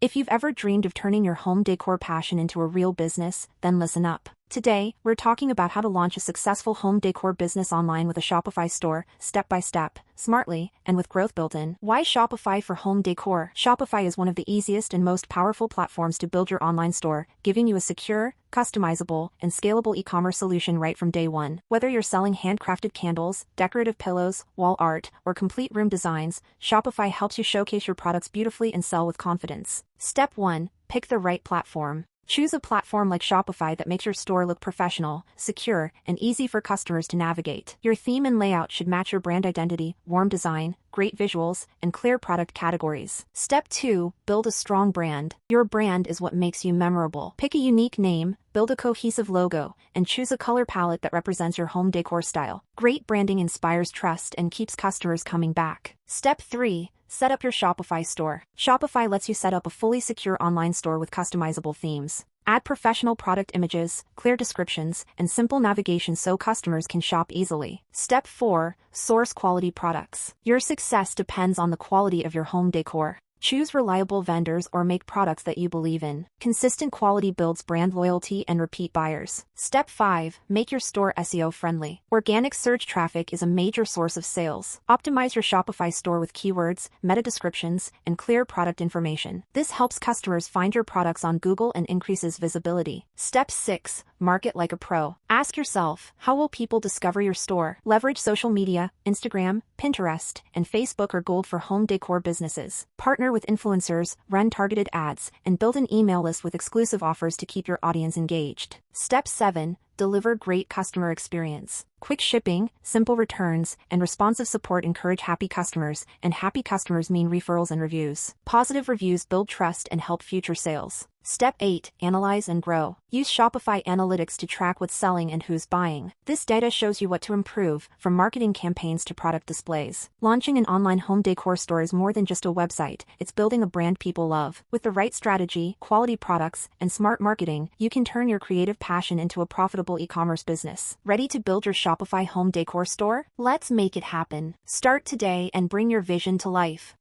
If you've ever dreamed of turning your home decor passion into a real business, then listen up. Today, we're talking about how to launch a successful home decor business online with a Shopify store, step by step, smartly, and with growth built in. Why Shopify for home decor? Shopify is one of the easiest and most powerful platforms to build your online store, giving you a secure, customizable, and scalable e-commerce solution right from day one. Whether you're selling handcrafted candles, decorative pillows, wall art, or complete room designs, Shopify helps you showcase your products beautifully and sell with confidence. Step 1. Pick the right platform. Choose a platform like Shopify that makes your store look professional, secure, and easy for customers to navigate. Your theme and layout should match your brand identity, warm design, great visuals, and clear product categories. Step 2. Build a strong brand. Your brand is what makes you memorable. Pick a unique name, build a cohesive logo, and choose a color palette that represents your home decor style. Great branding inspires trust and keeps customers coming back. Step 3. Set up your Shopify store. Shopify lets you set up a fully secure online store with customizable themes. Add professional product images, clear descriptions, and simple navigation so customers can shop easily. Step 4. Source quality products. Your success depends on the quality of your home decor. Choose reliable vendors or make products that you believe in. Consistent quality builds brand loyalty and repeat buyers. Step 5. Make your store SEO friendly. Organic search traffic is a major source of sales. Optimize your Shopify store with keywords, meta descriptions, and clear product information. This helps customers find your products on Google and increases visibility. Step 6. Market like a pro. Ask yourself, how will people discover your store? Leverage social media. Instagram, Pinterest, and Facebook are gold for home decor businesses. Partner with influencers, run targeted ads, and build an email list with exclusive offers to keep your audience engaged. Step 7. Deliver great customer experience. Quick shipping, simple returns, and responsive support encourage happy customers, and happy customers mean referrals and reviews. Positive reviews build trust and help future sales. Step 8. Analyze and grow. Use Shopify Analytics to track what's selling and who's buying. This data shows you what to improve, from marketing campaigns to product displays. Launching an online home decor store is more than just a website, it's building a brand people love. With the right strategy, quality products, and smart marketing, you can turn your creative passion into a profitable e-commerce business. Ready to build your Shopify home decor store? Let's make it happen. Start today and bring your vision to life.